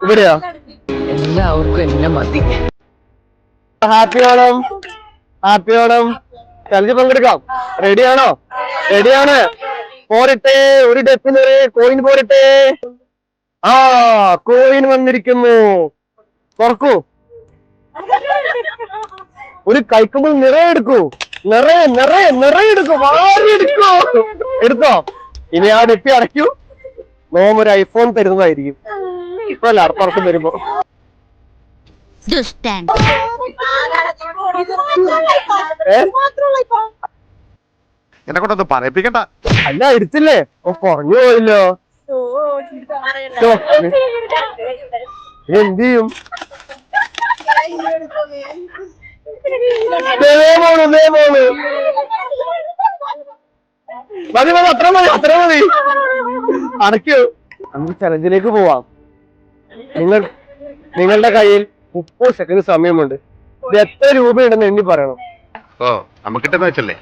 ഇവിടെയോ? എല്ലാവർക്കും എന്നെ മതി. Happy Onam, happy Onam. Challenge പങ്കെടുക്കാം. റെഡിയാണോ? റെഡിയാണ്. പോരട്ടെ, ഒരു ഡെപ്പിന് കോയിൻ പോരട്ടെ. ആ, കോയിൻ വന്നിരിക്കുന്നു. തുറക്കൂ. ഒരു കൈക്കുമ്പോൾ നിറയെ എടുക്കൂ. നിറയെ നിറയെ നിറയെ എടുക്കൂ. വാരി എടുക്കൂ. എടുത്തോ? ഇനി ആ ഡെപ്പി അടയ്ക്കൂ. നോം ഒരു ഐഫോൺ തരുന്നതായിരിക്കും. ഇപ്പൊ അല്ല, അടുത്ത വരുമ്പോ. എന്നെ കൊണ്ടൊന്ന് പറയിപ്പിക്കണ്ട. അല്ല, എടുത്തില്ലേ? കുറഞ്ഞു പോയല്ലോ. എന്ത് ചെയ്യും? മതി മതി, അത്ര മതി, അത്ര മതി. അടയ്ക്കൂ. നമുക്ക് ചലഞ്ചിലേക്ക് പോവാം. നിങ്ങളുടെ കയ്യിൽ 30 സെക്കൻഡ് സമയമുണ്ട്. ഇത് എത്ര രൂപയുണ്ടെന്ന് എണ്ണി പറയണം. ഓ, നമുക്ക് കിട്ടുന്ന വെച്ചല്ലേ.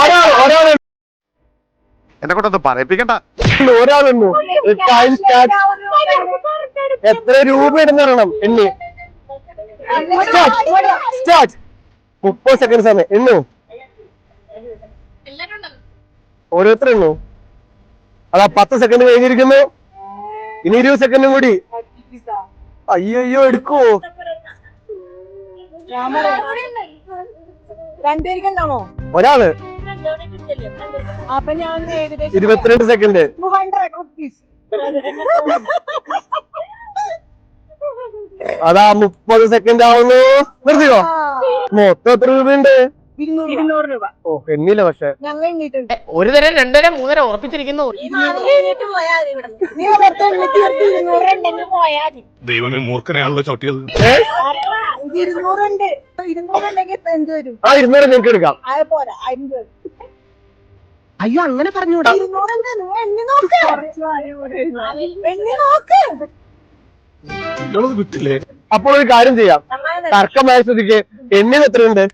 ഒരാൾ എന്നെ കൊണ്ടൊന്ന് പറയിപ്പിക്കണ്ട. ഒരാളുണ്ടോ? Time start. എത്ര രൂപയുണ്ടെന്ന് പറയണം. എണ്ണി. സ്റ്റാർട്ട്. 30 സെക്കൻഡ് സമയം. എണ്ണു. ഓരോരുത്തർ എണ്ണു. അതാ 10 സെക്കൻഡ് കഴിഞ്ഞിരിക്കുന്നു. ഇനി 20 സെക്കൻഡും കൂടി. അയ്യോ, എടുക്കോ? ഒരാള് 22 സെക്കൻഡ്. അതാ 30 സെക്കൻഡ് ആവുന്നു. നിർത്തിയോ? മൊത്തം എത്ര രൂപയുണ്ട്? 200 രൂപ. ഓ, എണ്ണില്ല. പക്ഷെ ഒരു തരം, രണ്ടു തരം, മൂന്നര ഉറപ്പിച്ചിരിക്കുന്നു. ദൈവമേ, മൂർഖനെയാണല്ലോ ചവിട്ടിയത്. ആ, 200 നിങ്ങൾക്ക് എടുക്കാം. അയ്യോ, അങ്ങനെ പറഞ്ഞൂടാ. അപ്പോൾ ഒരു കാര്യം ചെയ്യാം. തർക്കമായ സ്ഥിതിക്ക് എണ്ണിന് എത്രയുണ്ട്?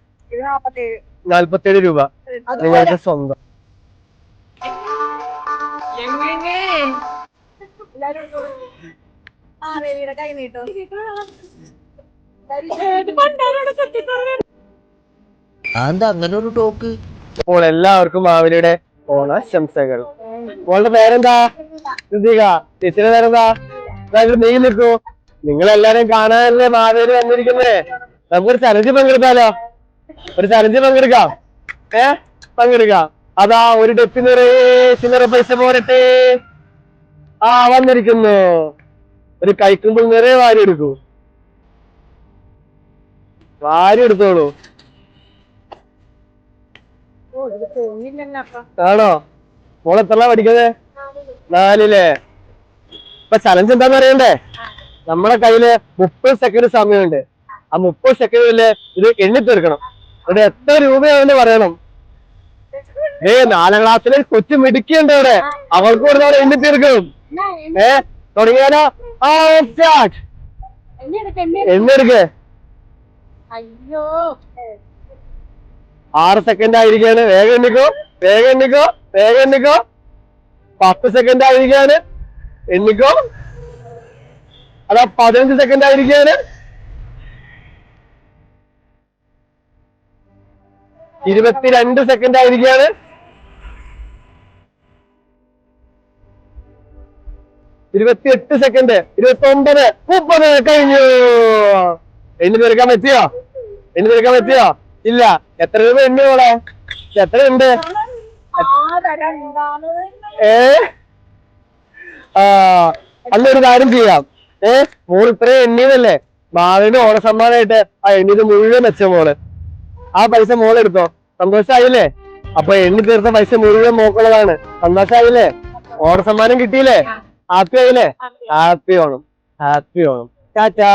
47 രൂപ നിങ്ങൾക്ക് സ്വന്തം. എന്താ അങ്ങനെ ഒരു ടോക്ക്? അപ്പോൾ എല്ലാവർക്കും മാവേലിയുടെ ഓണാശംസകൾ. മോളുടെ പേരെന്താ? ചേച്ചിയുടെ പേരെന്താ? നീങ്ങി നിൽക്കൂ. നിങ്ങളെല്ലാരും കാണാനല്ലേ മാവേലി വന്നിരിക്കുന്നേ. നമുക്കൊരു ചലഞ്ച് പങ്കെടുത്താലോ? ഒരു ചലഞ്ച് പങ്കെടുക്കാം. പങ്കെടുക്കാം. അതാ, ഒരു ഡെപ്പി നിറയെ ചില്ലറ പൈസ പോരട്ടെ. ആ, വന്നിരിക്കുന്നു. ഒരു കൈക്കുമ്പോൾ നിറയെ വാരി എടുക്കൂ. വാരി എടുത്തോളൂ. ആണോ? മോൾ എത്രയാ പഠിക്കുന്നത്? 4-ലെ. ഇപ്പൊ ചലഞ്ച് എന്താന്ന് അറിയണ്ടേ? നമ്മളെ കയ്യില് 30 സെക്കൻഡ് സമയമുണ്ട്. ആ 30 സെക്കൻഡില് ഇത് എണ്ണി തീർക്കണം. ഇവിടെ എത്ര രൂപയാണെന്ന് പറയണം. 4ാം ക്ലാസ്സിലെ കൊച്ചു മിടുക്കിയുണ്ട് ഇവിടെ. അവൾക്ക് കൂടെ അവിടെ എണ്ണി തീർക്കും. തുടങ്ങിയാലോ? ആ, സ്റ്റാർട്ട്. എണ്ണെടുക്ക്. 6 സെക്കൻഡ് ആയിരിക്കാണ്. വേഗം എണ്ണിക്കോ, വേഗം എണ്ണിക്കോ, വേഗം എണ്ണിക്കോ. 10 സെക്കൻഡ് ആയിരിക്കാണ്. എണ്ണിക്കോ. അതാ 15 സെക്കൻഡ് ആയിരിക്കാണ്. 22 സെക്കൻഡ് ആയിരിക്കാണ്. 28 സെക്കൻഡ്. 29, 30 കഴിഞ്ഞു. എണ്ണി തീർക്കാൻ പറ്റിയോ? എണ്ണി തീർക്കാൻ പറ്റിയോ? ഇല്ല. എത്ര രൂപ എണ്ണിയോളെ? എത്ര ഉണ്ട്? അല്ലൊരു കാര്യം ചെയ്യാം. മോള് ഇത്രയും എണ്ണിയതല്ലേ, മാവിന് ഓണസമ്മാനമായിട്ട് ആ എണ്ണിയത് മുഴുവൻ വെച്ച മോള്. ആ പൈസ മോളെടുത്തോ. സന്തോഷായില്ലേ? അപ്പൊ എണ്ണി തീർത്ത പൈസ മുഴുവൻ മോക്കുള്ളതാണ്. സന്തോഷായില്ലേ? ഓണസമ്മാനം കിട്ടിയില്ലേ? ഹാപ്പി ആയില്ലേ? Happy Onam, happy Onam. ടാറ്റാ.